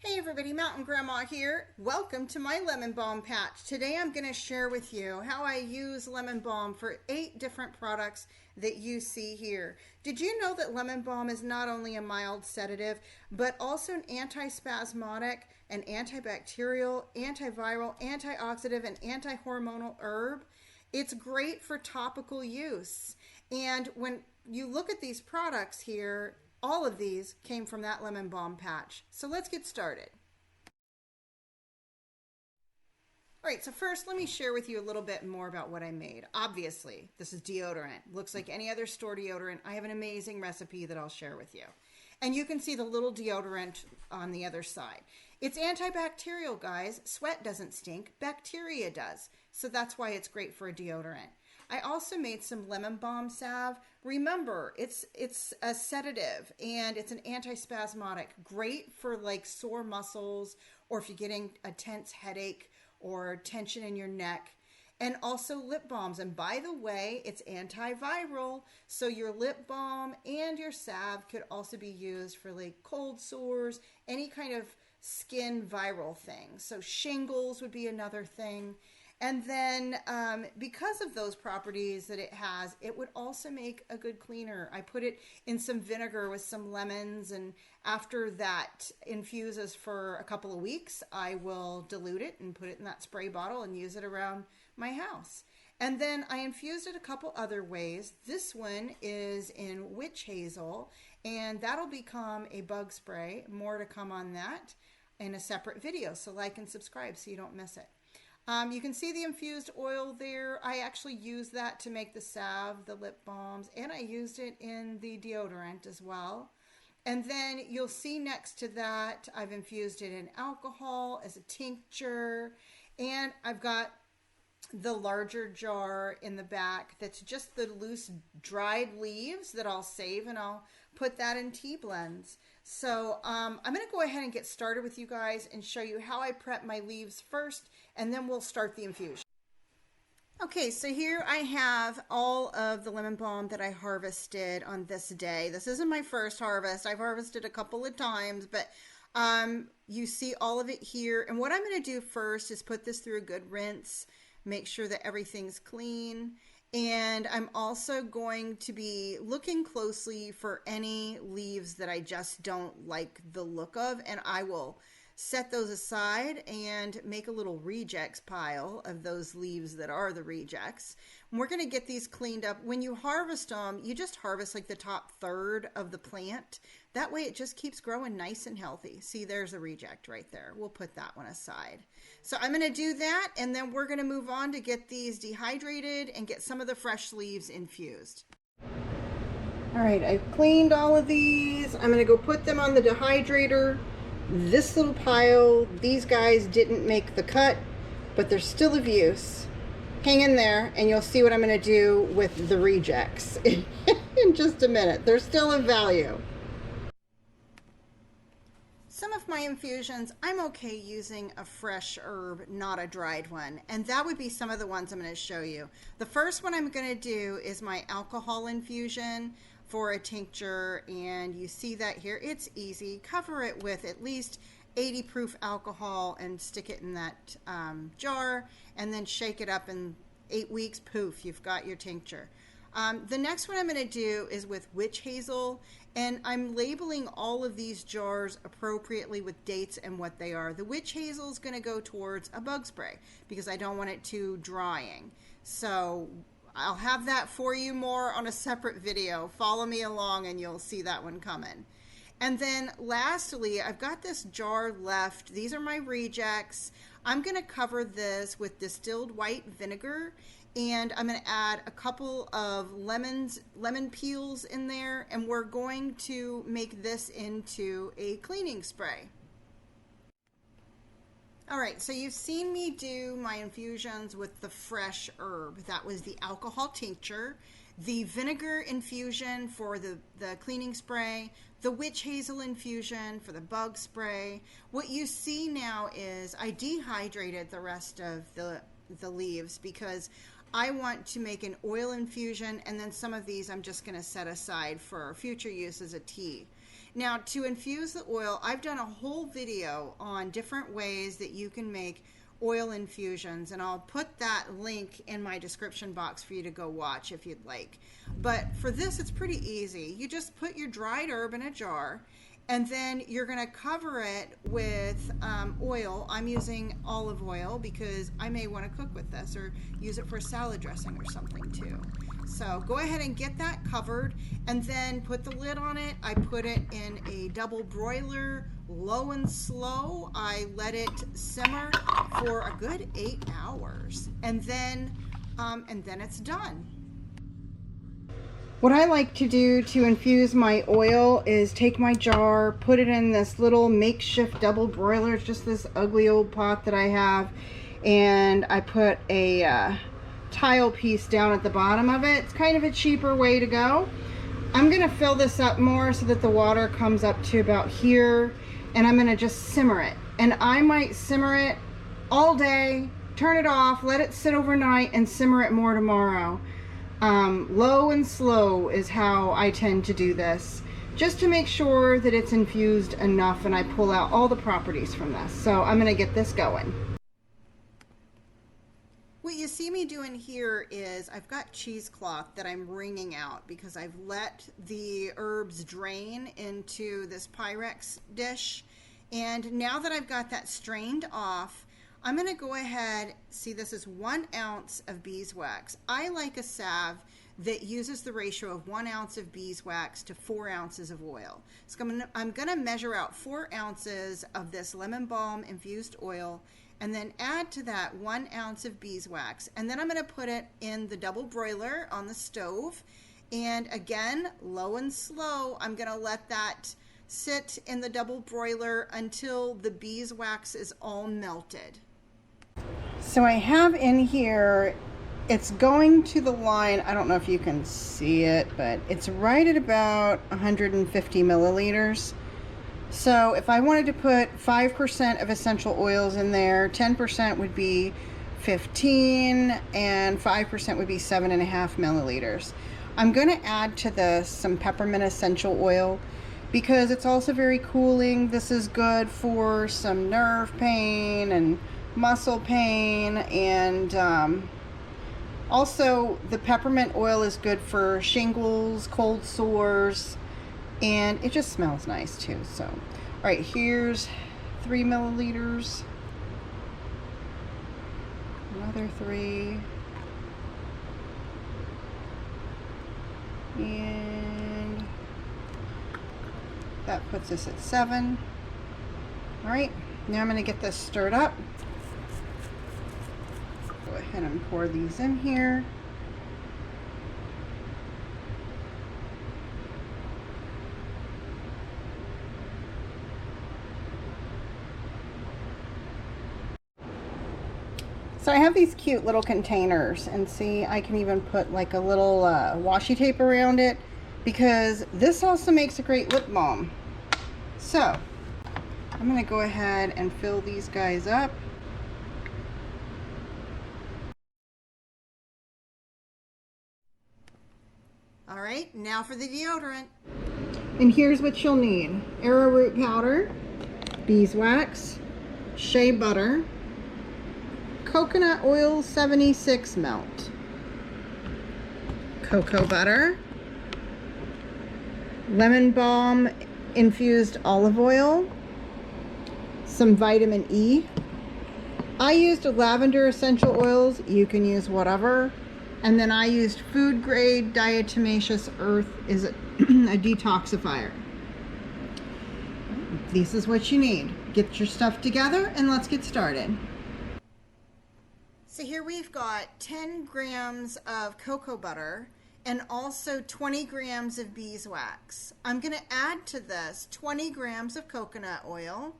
Hey everybody, Mountain Grandma here. Welcome to my lemon balm patch. Today I'm going to share with you how I use lemon balm for 8 different products that you see here. Did you know that lemon balm is not only a mild sedative, but also an antispasmodic, an antibacterial, antiviral, antioxidant, and anti-hormonal herb? It's great for topical use. And when you look at these products here, all of these came from that lemon balm patch. So let's get started. All right, so first let me share with you a little bit more about what I made. Obviously, this is deodorant. Looks like any other store deodorant. I have an amazing recipe that I'll share with you. And you can see the little deodorant on the other side. It's antibacterial, guys. Sweat doesn't stink, bacteria does. So that's why it's great for a deodorant. I also made some lemon balm salve. Remember, it's a sedative and it's an antispasmodic. Great for like sore muscles or if you're getting a tense headache or tension in your neck. And also lip balms. And by the way, it's antiviral. So your lip balm and your salve could also be used for like cold sores, any kind of skin viral thing. So shingles would be another thing. And then because of those properties that it has, it would also make a good cleaner. I put it in some vinegar with some lemons, and after that infuses for a couple of weeks, I will dilute it and put it in that spray bottle and use it around my house. And then I infused it a couple other ways. This one is in Witch Hazel, and that'll become a bug spray. More to come on that in a separate video, so like and subscribe so you don't miss it. You can see the infused oil there. I actually used that to make the salve, the lip balms, and I used it in the deodorant as well. And then you'll see next to that, I've infused it in alcohol as a tincture, and I've got the larger jar in the back that's just the loose dried leaves that I'll save, and I'll put that in tea blends. So I'm going to go ahead and get started with you guys and show you how I prep my leaves first, and then we'll start the infusion. Okay, so here I have all of the lemon balm that I harvested on this day. This isn't my first harvest. I've harvested a couple of times, but you see all of it here. And what I'm going to do first is put this through a good rinse, make sure that everything's clean. And I'm also going to be looking closely for any leaves that I just don't like the look of, and I will set those aside and make a little rejects pile of those leaves that are the rejects. And we're going to get these cleaned up. When you harvest them, you just harvest like the top third of the plant. That way it just keeps growing nice and healthy. See, there's a reject right there. We'll put that one aside. So I'm going to do that, and then we're going to move on to get these dehydrated and get some of the fresh leaves infused. All right, I've cleaned all of these. I'm going to go put them on the dehydrator. This little pile, these guys didn't make the cut, but they're still of use. Hang in there and you'll see what I'm going to do with the rejects in just a minute. They're still of value. Some of my infusions, I'm okay using a fresh herb, not a dried one. And that would be some of the ones I'm going to show you. The first one I'm going to do is my alcohol infusion for a tincture, and you see that here. It's easy. Cover it with at least 80 proof alcohol and stick it in that jar, and then shake it up in 8 weeks. Poof, you've got your tincture. The next one I'm going to do is with Witch Hazel, and I'm labeling all of these jars appropriately with dates and what they are. The Witch Hazel is going to go towards a bug spray because I don't want it too drying. So I'll have that for you more on a separate video. Follow me along and you'll see that one coming. And then lastly, I've got this jar left. These are my rejects. I'm going to cover this with distilled white vinegar, and I'm going to add a couple of lemon peels in there, and we're going to make this into a cleaning spray. All right, so you've seen me do my infusions with the fresh herb. That was the alcohol tincture, the vinegar infusion for the cleaning spray, the witch hazel infusion for the bug spray. What you see now is I dehydrated the rest of the leaves because I want to make an oil infusion, and then some of these I'm just going to set aside for future use as a tea. Now, to infuse the oil, I've done a whole video on different ways that you can make oil infusions, and I'll put that link in my description box for you to go watch if you'd like. But for this, it's pretty easy. You just put your dried herb in a jar, and then you're going to cover it with oil. I'm using olive oil because I may want to cook with this or use it for salad dressing or something too. So go ahead and get that covered and then put the lid on it. I put it in a double broiler, low and slow. I let it simmer for a good 8 hours, and then it's done. What I like to do to infuse my oil is take my jar, put it in this little makeshift double broiler. It's just this ugly old pot that I have, and I put a tile piece down at the bottom of it. It's kind of a cheaper way to go. I'm gonna fill this up more so that the water comes up to about here, and I'm gonna just simmer it. And I might simmer it all day, turn it off, let it sit overnight, and simmer it more tomorrow. Low and slow is how I tend to do this, just to make sure that it's infused enough and I pull out all the properties from this. So I'm gonna get this going. What you see me doing here is I've got cheesecloth that I'm wringing out because I've let the herbs drain into this Pyrex dish. And now that I've got that strained off, I'm going to go ahead, see, this is 1 ounce of beeswax. I like a salve that uses the ratio of 1 ounce of beeswax to 4 ounces of oil. So I'm going to measure out 4 ounces of this Lemon Balm infused oil, and then add to that 1 ounce of beeswax. And then I'm going to put it in the double broiler on the stove. And again, low and slow, I'm going to let that sit in the double broiler until the beeswax is all melted. So I have in here, it's going to the line, I don't know if you can see it, but it's right at about 150 milliliters. So if I wanted to put 5% of essential oils in there, 10% would be 15, and 5% would be 7.5 milliliters. I'm going to add to this some peppermint essential oil because it's also very cooling. This is good for some nerve pain and muscle pain, and also the peppermint oil is good for shingles, cold sores, and it just smells nice too. So, all right, here's 3 milliliters, another 3, and that puts us at 7. All right, now I'm going to get this stirred up. Go ahead and pour these in here. So I have these cute little containers, and see, I can even put like a little washi tape around it because this also makes a great lip balm. So I'm going to go ahead and fill these guys up. All right, now for the deodorant. And here's what you'll need: arrowroot powder, beeswax, shea butter, coconut oil 76 melt, cocoa butter, Lemon Balm infused olive oil, some vitamin E. I used lavender essential oils. You can use whatever. And then I used food grade diatomaceous earth is a detoxifier. This is what you need. Get your stuff together and let's get started. So here we've got 10 grams of cocoa butter and also 20 grams of beeswax. I'm going to add to this 20 grams of coconut oil,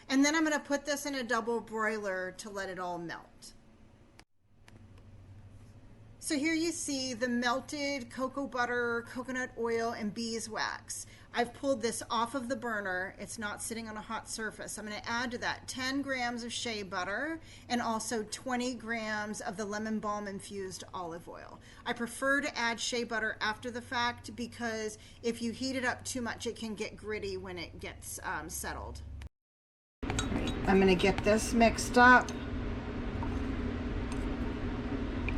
and then I'm going to put this in a double broiler to let it all melt. So here you see the melted cocoa butter, coconut oil, and beeswax. I've pulled this off of the burner. It's not sitting on a hot surface. I'm going to add to that 10 grams of shea butter and also 20 grams of the Lemon Balm Infused olive oil. I prefer to add shea butter after the fact because if you heat it up too much, it can get gritty when it gets settled. I'm going to get this mixed up.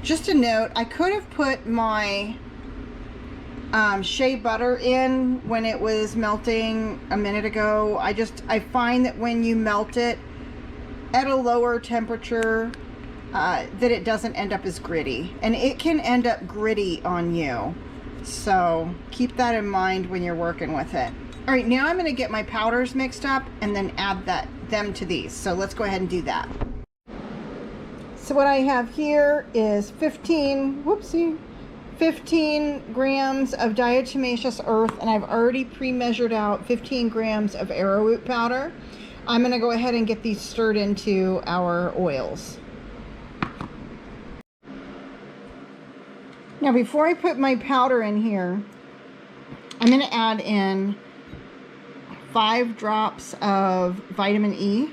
Just a note, I could have put my shea butter in when it was melting a minute ago. I find that when you melt it at a lower temperature, that it doesn't end up as gritty, and it can end up gritty on you. So keep that in mind when you're working with it. All right, now I'm going to get my powders mixed up and then add them to these. So let's go ahead and do that. So what I have here is 15 grams of diatomaceous earth, and I've already pre-measured out 15 grams of arrowroot powder. I'm going to go ahead and get these stirred into our oils. Now before I put my powder in here, I'm going to add in 5 drops of vitamin E.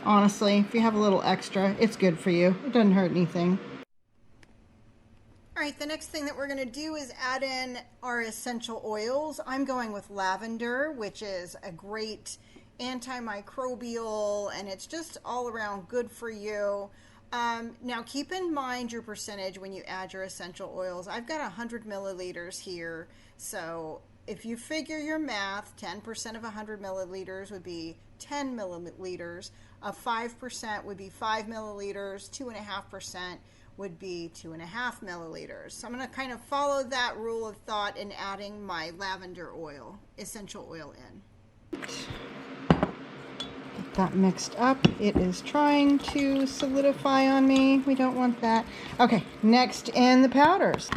Honestly, if you have a little extra, it's good for you. It doesn't hurt anything. All right, the next thing that we're going to do is add in our essential oils. I'm going with lavender, which is a great antimicrobial, and it's just all around good for you. Now keep in mind your percentage when you add your essential oils. I've got 100 milliliters here, so if you figure your math, 10% of 100 milliliters would be 10 milliliters. 5% would be 5 milliliters. 2.5% would be 2.5 milliliters. So I'm going to kind of follow that rule of thought in adding my lavender oil, essential oil in. Get that mixed up. It is trying to solidify on me. We don't want that. Okay, next in the powders.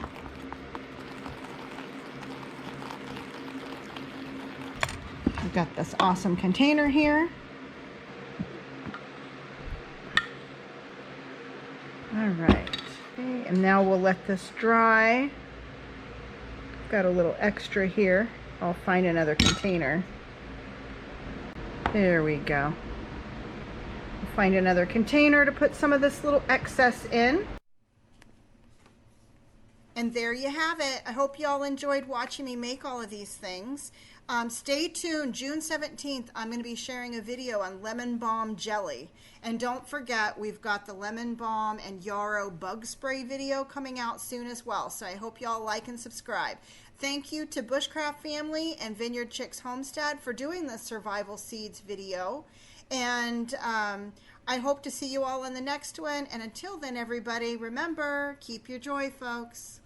I've got this awesome container here. All right, okay, and now we'll let this dry. Got a little extra here. I'll find another container. There we go. I'll find another container to put some of this little excess in. And there you have it. I hope you all enjoyed watching me make all of these things. Stay tuned. June 17th, I'm going to be sharing a video on lemon balm jelly. And don't forget, we've got the lemon balm and yarrow bug spray video coming out soon as well. So I hope you all like and subscribe. Thank you to Bushcraft Family and Vineyard Chicks Homestead for doing the Survival Seeds video. And I hope to see you all in the next one. And until then, everybody, remember, keep your joy, folks.